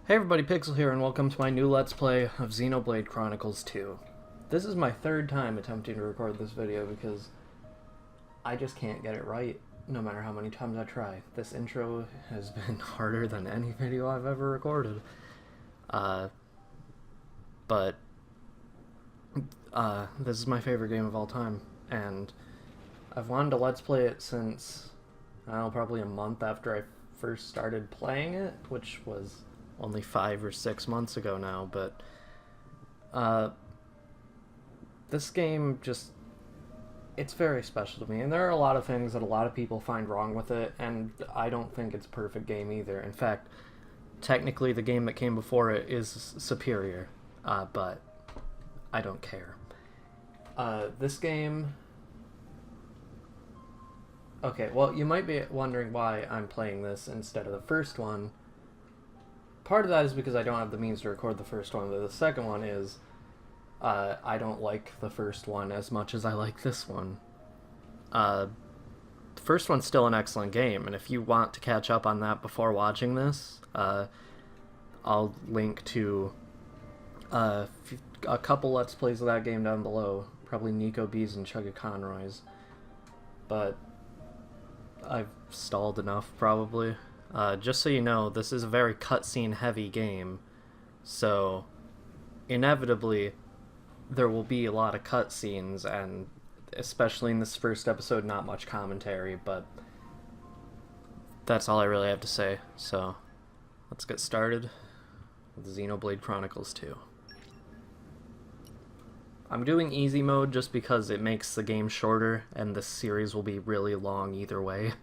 Hey everybody, Pixel here, and welcome to my new Let's Play of Xenoblade Chronicles 2. This is my third time attempting to record this video because I just can't get it right, no matter how many times I try. This intro has been harder than any video I've ever recorded. But this is my favorite game of all time, and I've wanted to Let's Play it since, I don't know, probably a month after I first started playing it, which was only 5 or 6 months ago now, but this game just, it's very special to me, and there are a lot of things that a lot of people find wrong with it, and I don't think it's a perfect game either. In fact, technically the game that came before it is superior, but I don't care. This game... Okay, well, you might be wondering why I'm playing this instead of the first one. Part of that is because I don't have the means to record the first one, but the second one is I don't like the first one as much as I like this one. The first one's still an excellent game, and if you want to catch up on that before watching this, I'll link to a couple Let's Plays of that game down below, probably Nico B's and Chugga Conroy's, but I've stalled enough, probably. Just so you know, this is a very cutscene heavy game, so inevitably there will be a lot of cutscenes, and especially in this first episode, not much commentary, but that's all I really have to say. So let's get started with Xenoblade Chronicles 2. I'm doing easy mode just because it makes the game shorter, and this series will be really long either way.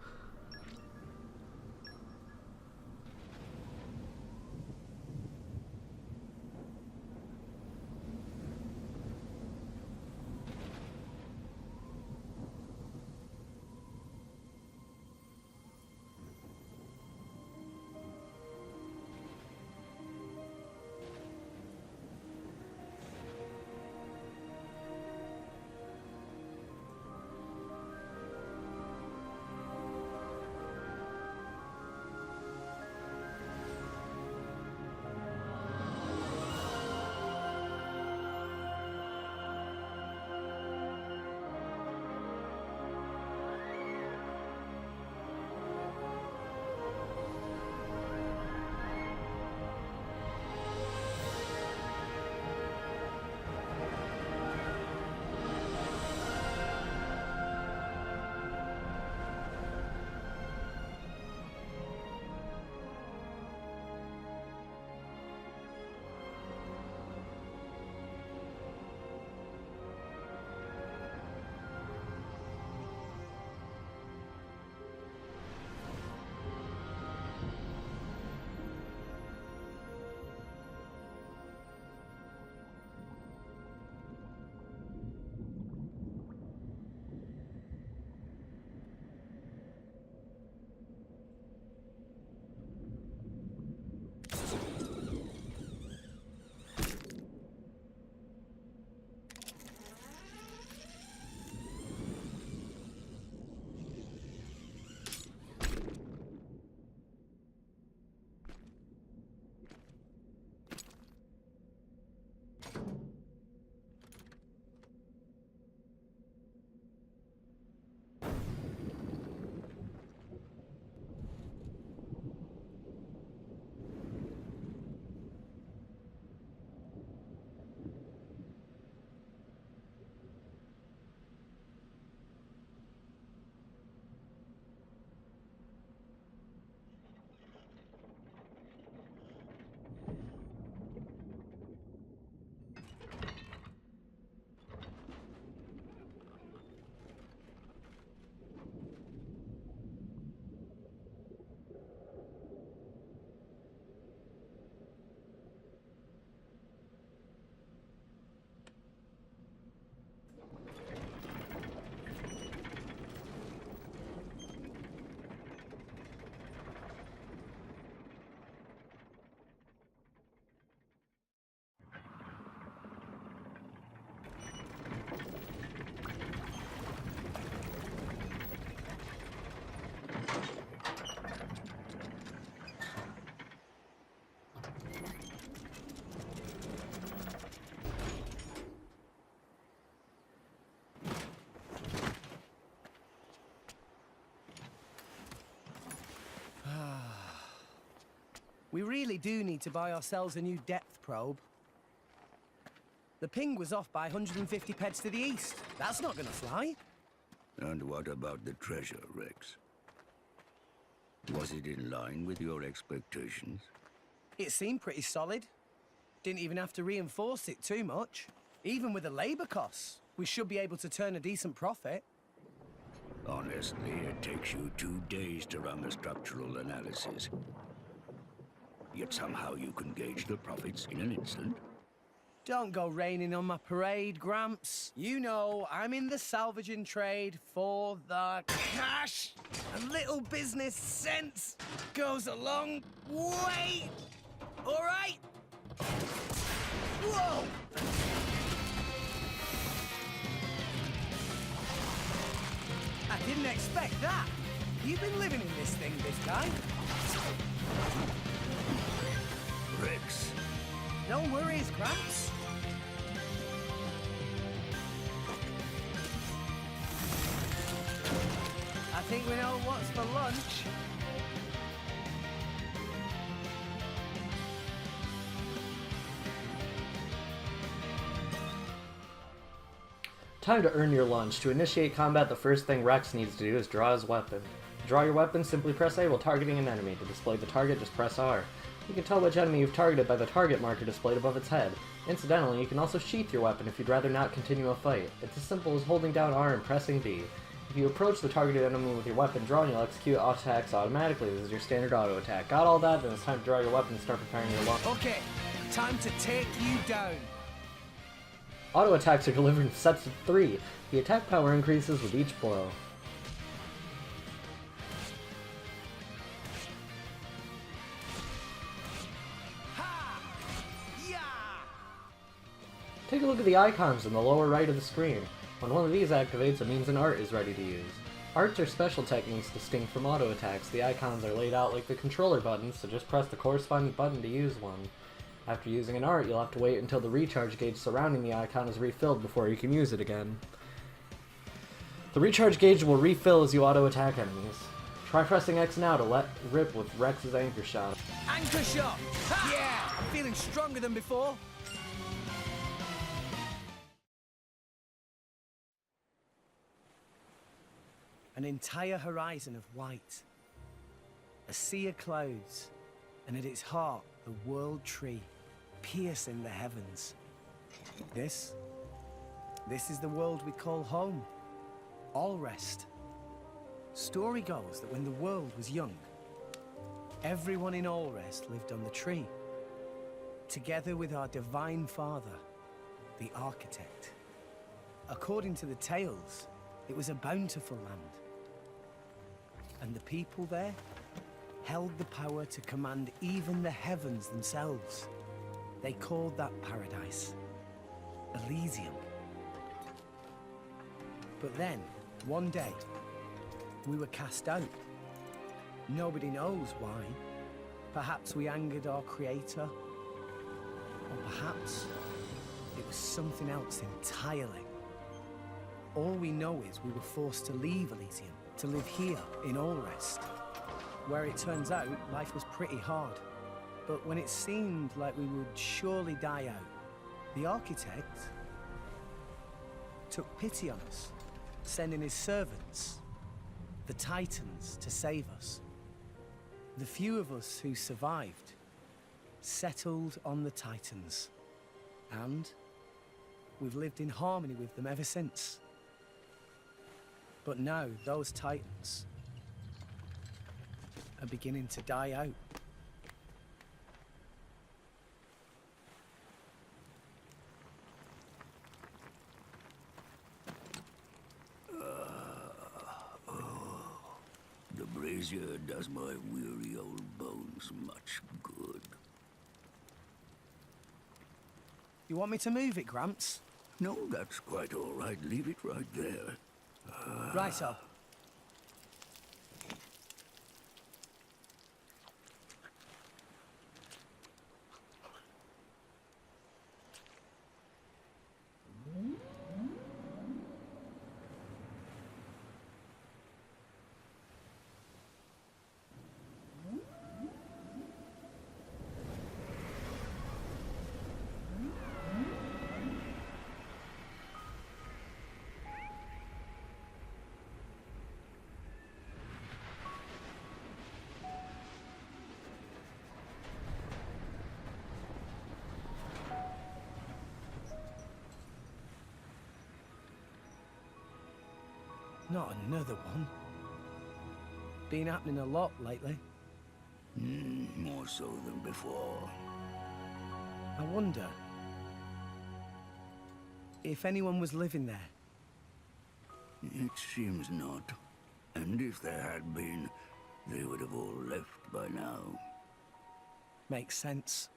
We really do need to buy ourselves a new depth probe. The ping was off by 150 peds to the east. That's not gonna fly. And what about the treasure, Rex? Was it in line with your expectations? It seemed pretty solid. Didn't even have to reinforce it too much. Even with the labor costs, we should be able to turn a decent profit. Honestly, it takes you 2 days to run a structural analysis. Yet somehow you can gauge the profits in an instant. Don't go raining on my parade, Gramps. You know, I'm in the salvaging trade for the cash. A little business sense goes a long way. All right? Whoa! I didn't expect that. You've been living in this thing, big guy. Rex. No worries, Gramps. I think we know what's for lunch. Time to earn your lunch. To initiate combat, the first thing Rex needs to do is draw his weapon. To draw your weapon, simply press A while targeting an enemy. To display the target, just press R. You can tell which enemy you've targeted by the target marker displayed above its head. Incidentally, you can also sheath your weapon if you'd rather not continue a fight. It's as simple as holding down R and pressing B. If you approach the targeted enemy with your weapon drawn, you'll execute attacks automatically. This is your standard auto attack. Got all that? Then it's time to draw your weapon and start preparing your lunch. Okay, time to take you down. Auto attacks are delivered in sets of 3. The attack power increases with each blow. Take a look at the icons in the lower right of the screen. When one of these activates, it means an art is ready to use. Arts are special techniques distinct from auto attacks. The icons are laid out like the controller buttons, so just press the corresponding button to use one. After using an art, you'll have to wait until the recharge gauge surrounding the icon is refilled before you can use it again. The recharge gauge will refill as you auto-attack enemies. Try pressing X now to let rip with Rex's anchor shot. Anchor shot! Ha! Yeah! I'm feeling stronger than before. An entire horizon of white. A sea of clouds. And at its heart, the world tree, piercing the heavens. This is the world we call home. Allrest. Story goes that when the world was young, everyone in Allrest lived on the tree, together with our divine father, the architect. According to the tales, it was a bountiful land. And the people there held the power to command even the heavens themselves. They called that paradise Elysium. But then, one day, we were cast out. Nobody knows why. Perhaps we angered our creator, or perhaps it was something else entirely. All we know is we were forced to leave Elysium, to live here in Allrest, where it turns out life was pretty hard. But when it seemed like we would surely die out, the architect took pity on us, sending his servants, the Titans, to save us. The few of us who survived settled on the Titans, and we've lived in harmony with them ever since. But now those Titans are beginning to die out. The brazier does my weary old bones much good. You want me to move it, Gramps? No, that's quite all right. Leave it right there. Righto. Not another one. Been happening a lot lately. More so than before. I wonder if anyone was living there. It seems not. And if there had been, they would have all left by now. Makes sense.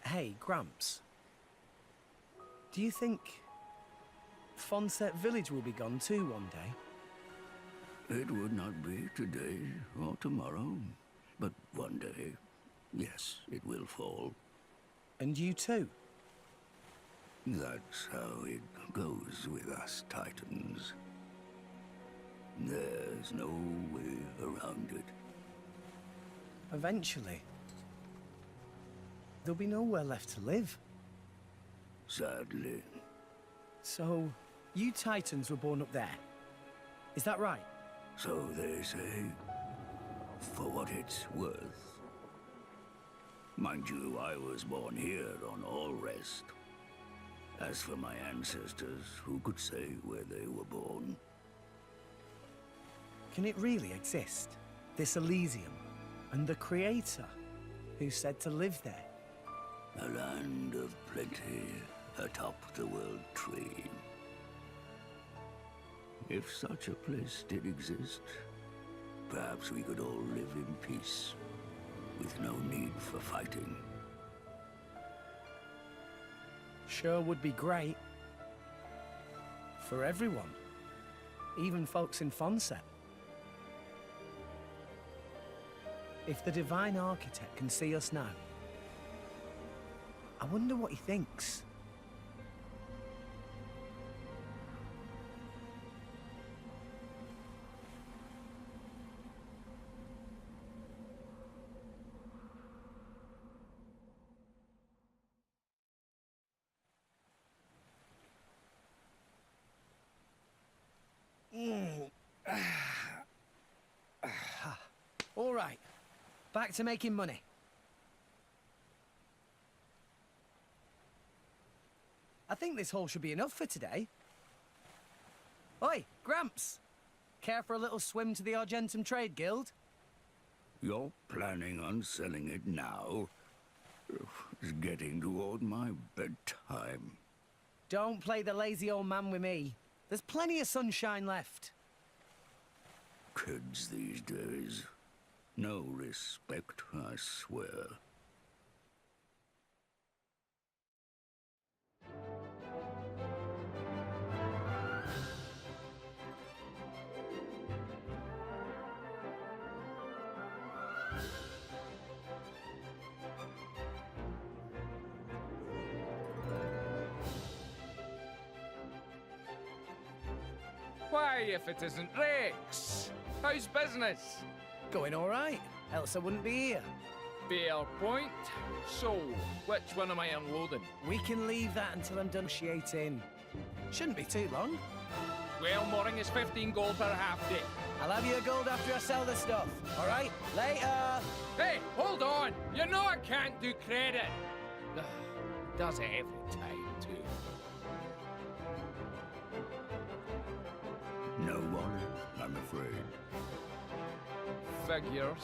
Hey, Gramps. Do you think Fonset Village will be gone too one day? It would not be today or tomorrow, but one day, yes, it will fall. And you too? That's how it goes with us Titans. There's no way around it. Eventually. There'll be nowhere left to live. Sadly. So, you Titans were born up there. Is that right? So they say. For what it's worth. Mind you, I was born here on All Rest. As for my ancestors, who could say where they were born? Can it really exist? This Elysium? And the Creator? Who said to live there? A land of plenty atop the world tree. If such a place did exist, perhaps we could all live in peace, with no need for fighting. Sure would be great. For everyone. Even folks in Fonset. If the Divine Architect can see us now, I wonder what he thinks. All right, back to making money. I think this haul should be enough for today. Oi, Gramps! Care for a little swim to the Argentum Trade Guild? You're planning on selling it now? It's getting toward my bedtime. Don't play the lazy old man with me. There's plenty of sunshine left. Kids these days. No respect, I swear. Why, if it isn't Rex? How's business? Going all right, else I wouldn't be here. Fair point. So, which one am I unloading? We can leave that until I'm done negotiating. Shouldn't be too long. Well, mooring is 15 gold per half day. I'll have your gold after I sell the stuff, all right? Later! Hey, hold on! You know I can't do credit! Does it every time, too. No wallet, I'm afraid. Figures.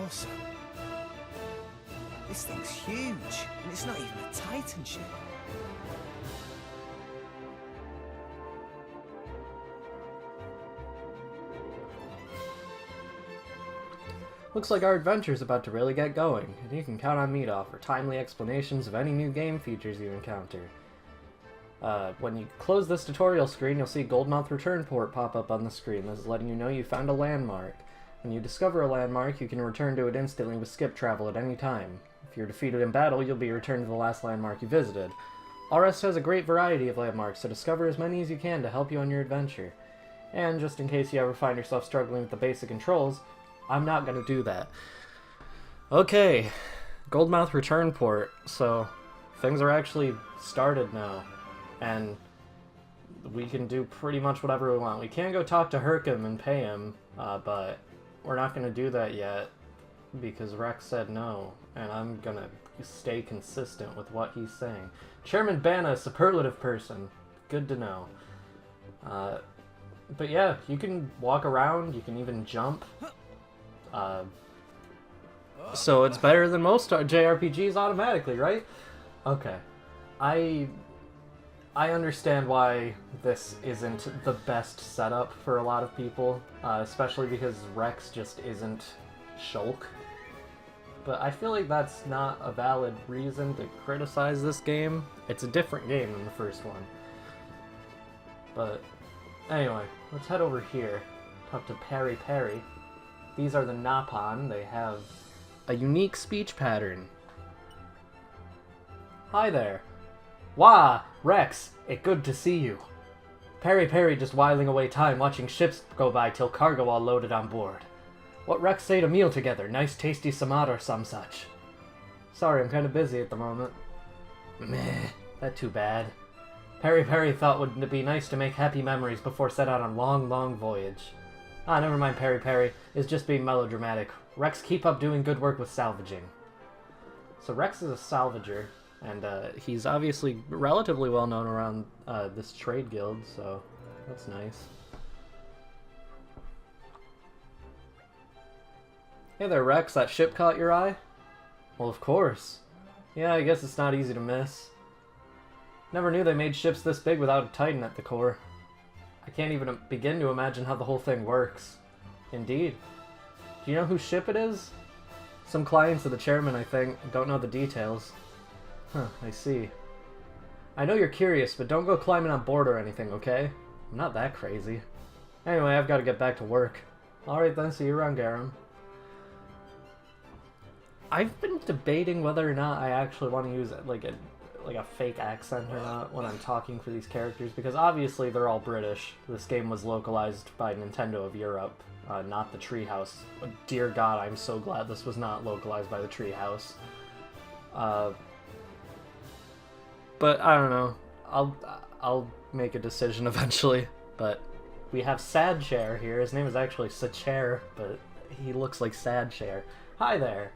Awesome. This thing's huge, and it's not even a Titan ship. Looks like our adventure's about to really get going, and you can count on me to offer timely explanations of any new game features you encounter. When you close this tutorial screen, you'll see Goldmouth Return Port pop up on the screen. This is letting you know you found a landmark. When you discover a landmark, you can return to it instantly with skip travel at any time. If you're defeated in battle, you'll be returned to the last landmark you visited. Allrest has a great variety of landmarks, so discover as many as you can to help you on your adventure. And just in case you ever find yourself struggling with the basic controls, I'm not going to do that. Okay, Goldmouth Return Port. So, things are actually started now. And we can do pretty much whatever we want. We can go talk to Herkim and pay him, but we're not going to do that yet. because Rex said no, and I'm gonna stay consistent with what he's saying. Chairman Bana, superlative person. Good to know. But yeah, you can walk around, you can even jump. So it's better than most JRPGs automatically, right? Okay. I understand why this isn't the best setup for a lot of people, especially because Rex just isn't Shulk. But I feel like that's not a valid reason to criticize this game. It's a different game than the first one. But anyway, let's head over here. Talk to Peri Peri. These are the Napon. They have a unique speech pattern. Hi there. Wah, Rex, it good to see you. Peri Peri just whiling away time watching ships go by till cargo all loaded on board. What Rex say to meal together? Nice tasty samad or some such. Sorry, I'm kind of busy at the moment. Meh, that too bad. Peri Peri thought would it be nice to make happy memories before set out on long, long voyage. Ah, never mind Peri Peri, it's just being melodramatic. Rex, keep up doing good work with salvaging. So Rex is a salvager, and he's obviously relatively well known around this trade guild, so that's nice. Hey there, Rex, that ship caught your eye? Well, of course. Yeah, I guess it's not easy to miss. Never knew they made ships this big without a Titan at the core. I can't even begin to imagine how the whole thing works. Indeed. Do you know whose ship it is? Some clients of the chairman, I think. Don't know the details. Huh, I see. I know you're curious, but don't go climbing on board or anything, okay? I'm not that crazy. Anyway, I've got to get back to work. Alright then, see you around, Garam. I've been debating whether or not I actually want to use like a fake accent or not when I'm talking for these characters, because obviously they're all British. This game was localized by Nintendo of Europe, not the Treehouse. Dear God, I'm so glad this was not localized by the Treehouse. But I don't know. I'll make a decision eventually. But we have Sad Chair here. His name is actually Sachair, but he looks like Sad Chair. Hi there.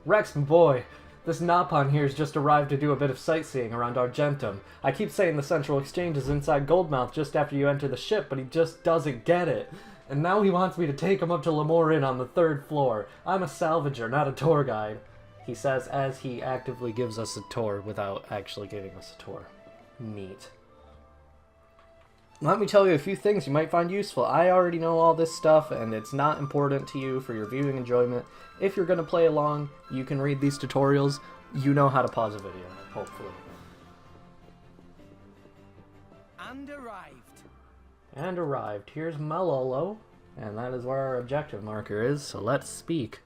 Rex, my boy, this Napon here's just arrived to do a bit of sightseeing around Argentum. I keep saying the Central Exchange is inside Goldmouth just after you enter the ship, but he just doesn't get it. And now he wants me to take him up to Lamore Inn on the 3rd floor. I'm a salvager, not a tour guide. He says as he actively gives us a tour without actually giving us a tour. Neat. Let me tell you a few things you might find useful. I already know all this stuff, and it's not important to you for your viewing enjoyment. If you're going to play along, you can read these tutorials. You know how to pause a video, hopefully. And arrived. And arrived. Here's Malolo, and that is where our objective marker is, so let's speak.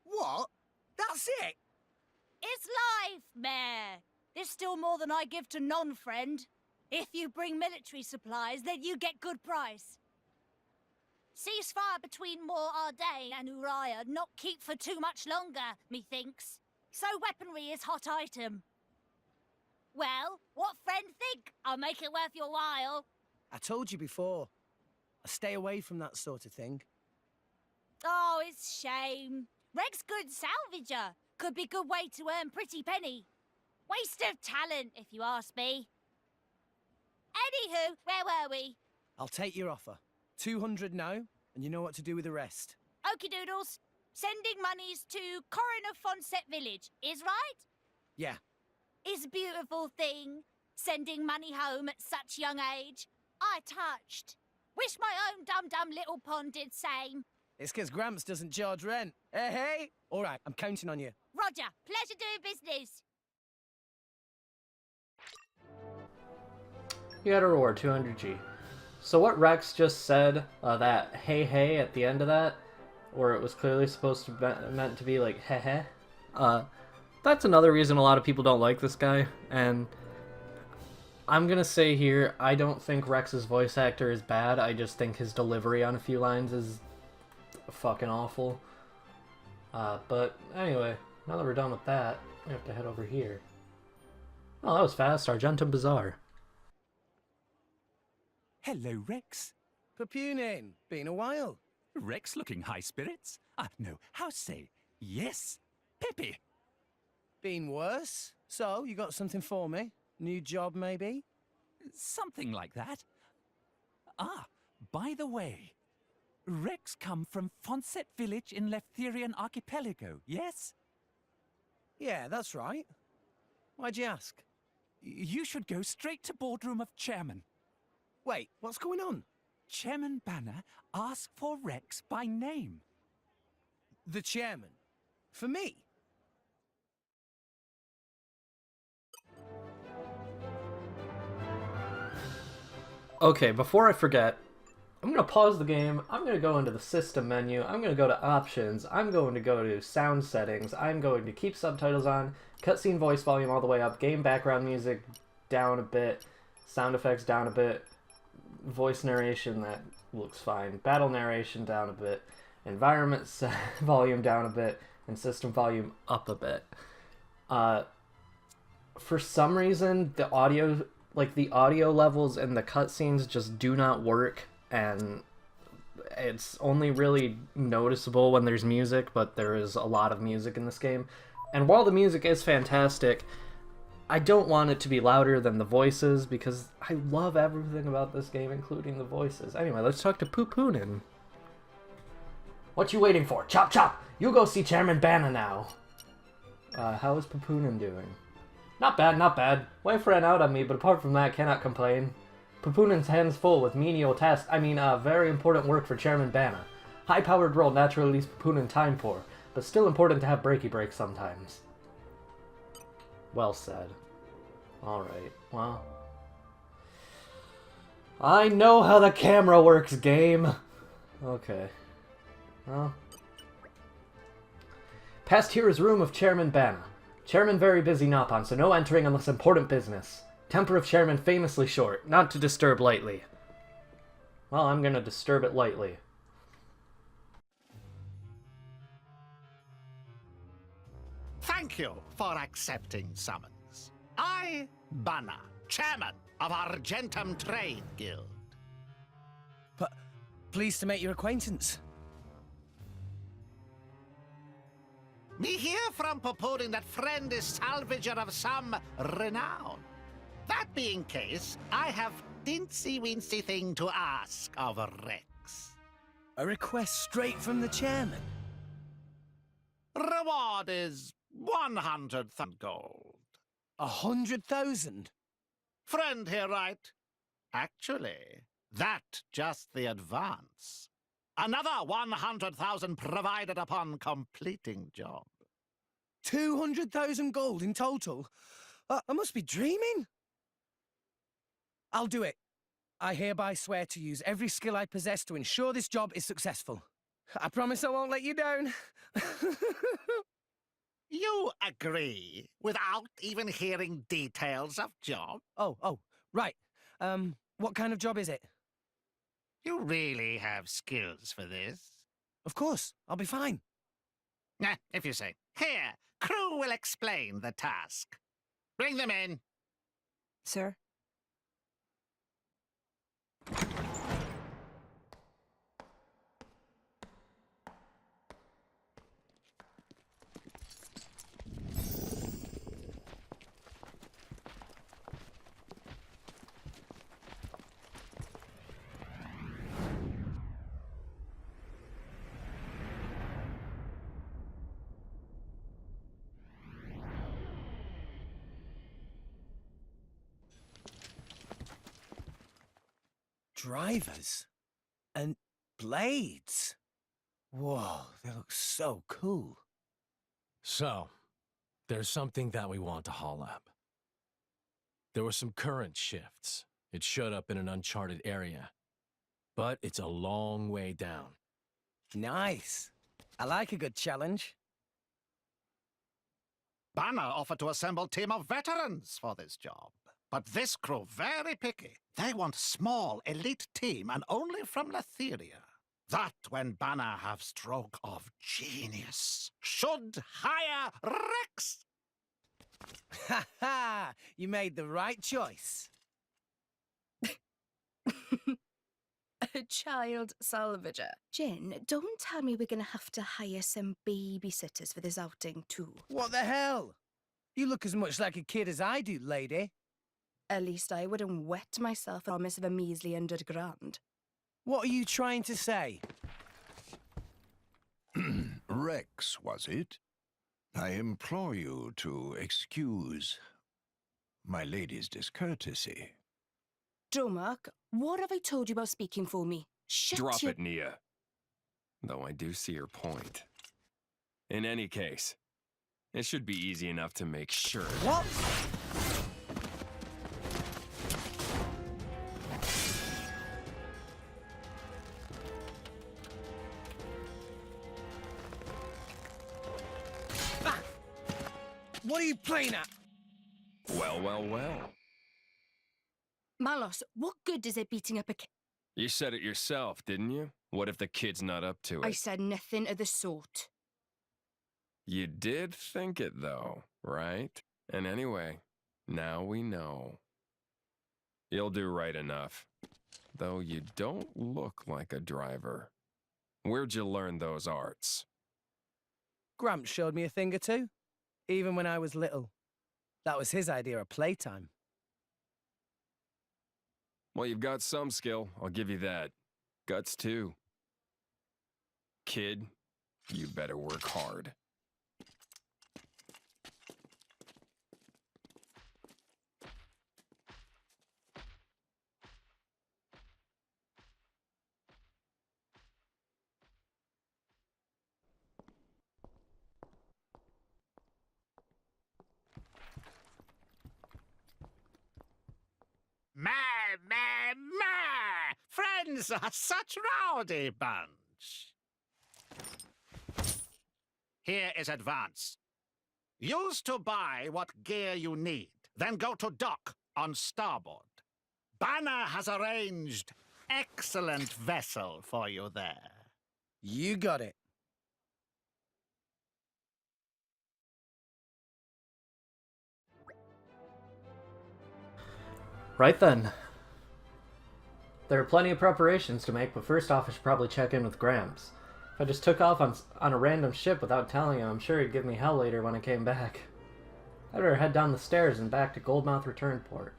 What? That's it? It's life, Mayor. There's still more than I give to non-friend. If you bring military supplies, then you get good price. Ceasefire between Mor Ardain and Uriah not keep for too much longer, methinks. So weaponry is hot item. Well, what friend think? I'll make it worth your while. I told you before. I stay away from that sort of thing. Oh, it's shame. Rex good salvager. Could be good way to earn pretty penny. Waste of talent, if you ask me. Anywho, where were we? I'll take your offer. 200 now, and you know what to do with the rest. Okie doodles. Sending monies to Coroner Fonset Village, is right? Yeah. Is a beautiful thing. Sending money home at such young age. I touched. Wish my own dum-dum little pond did same. It's 'cause Gramps doesn't charge rent. Hey, hey! All right, I'm counting on you. Roger, pleasure doing business. You got a reward, 200G. So what Rex just said, that hey hey at the end of that, where it was clearly supposed to be meant to be like heh heh, that's another reason a lot of people don't like this guy, and I'm gonna say here, I don't think Rex's voice actor is bad, I just think his delivery on a few lines is fucking awful. But anyway, now that we're done with that, we have to head over here. Oh, that was fast. Argentum Bazaar. Hello, Rex. Papunin, been a while. Rex looking high spirits? No, how say, yes, peppy. Been worse? So, you got something for me? New job, maybe? Something like that. By the way, Rex come from Fonset village in Leftherian archipelago, yes? Yeah, that's right. Why'd you ask? You should go straight to boardroom of chairman. Wait, what's going on? Chairman Banner asked for Rex by name. The chairman? For me? Okay, before I forget, I'm going to pause the game. I'm going to go into the system menu. I'm going to go to options. I'm going to go to sound settings. I'm going to keep subtitles on, cutscene voice volume all the way up, game background music down a bit, sound effects down a bit, voice narration, that looks fine, battle narration down a bit, environment volume down a bit, and system volume up a bit. For some reason, the audio levels and the cutscenes just do not work, and it's only really noticeable when there's music, but there is a lot of music in this game. And while the music is fantastic, I don't want it to be louder than the voices, because I love everything about this game, including the voices. Anyway, let's talk to Pupunin. What you waiting for? Chop chop! You go see Chairman Banner now! How is Pupunin doing? Not bad, not bad. Wife ran out on me, but apart from that, cannot complain. Pupunin's hands full with menial tasks. Very important work for Chairman Banner. High-powered role naturally leaves Pupunin time for, but still important to have breaky breaks sometimes. Well said. Alright, well. I know how the camera works, game! Okay. Well. Past here is room of Chairman Banner. Chairman very busy Napon, so no entering unless important business. Temper of Chairman famously short, not to disturb lightly. Well, I'm gonna disturb it lightly. Thank you for accepting summons. I, Banner, chairman of Argentum Trade Guild. But pleased to make your acquaintance. Me hear from Pupunin that friend is salvager of some renown. That being case, I have dincy-wincy thing to ask of Rex. A request straight from the chairman. Reward is 100,000 gold. 100,000? Friend here, right? Actually, that just the advance. Another 100,000 provided upon completing job. 200,000 gold in total? I must be dreaming. I'll do it. I hereby swear to use every skill I possess to ensure this job is successful. I promise I won't let you down. You agree without even hearing details of job? Oh, right. What kind of job is it? You really have skills for this? Of course, I'll be fine. If you say. Here, crew will explain the task. Bring them in. Sir? Drivers? And blades? Whoa, they look so cool. So, there's something that we want to haul up. There were some current shifts. It showed up in an uncharted area. But it's a long way down. Nice. I like a good challenge. Banner offered to assemble a team of veterans for this job. But this crew very picky. They want small, elite team and only from Letheria. That when Banner have stroke of genius. Should hire Rex! Ha ha! You made the right choice. child salvager. Jin, don't tell me we're gonna have to hire some babysitters for this outing too. What the hell? You look as much like a kid as I do, lady. At least I wouldn't wet myself for a promise of a measly £100. What are you trying to say? Rex, was it? I implore you to excuse my lady's discourtesy. Dromark, what have I told you about speaking for me? Shut Drop your... it, Nia. Though I do see your point. In any case, it should be easy enough to make sure. What? Ah! What are you playing at? Well, well, well. Malos, what good is it beating up a kid? You said it yourself, didn't you? What if the kid's not up to it? I said nothing of the sort. You did think it, though, right? And anyway, now we know. You'll do right enough. Though you don't look like a driver. Where'd you learn those arts? Gramps showed me a thing or two, even when I was little. That was his idea of playtime. Well, you've got some skill, I'll give you that. Guts, too. Kid, you better work hard. Friends are such rowdy bunch. Here is advance. Use to buy what gear you need, then go to dock on starboard. Banner has arranged excellent vessel for you there. You got it. Right then. There are plenty of preparations to make, but first off I should probably check in with Gramps. If I just took off on a random ship without telling him, I'm sure he'd give me hell later when I came back. I'd better head down the stairs and back to Goldmouth Return Port.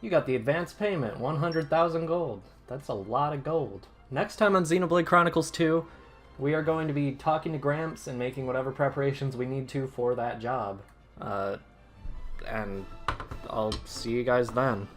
You got the advance payment, 100,000 gold. That's a lot of gold. Next time on Xenoblade Chronicles 2, we are going to be talking to Gramps and making whatever preparations we need to for that job. And I'll see you guys then.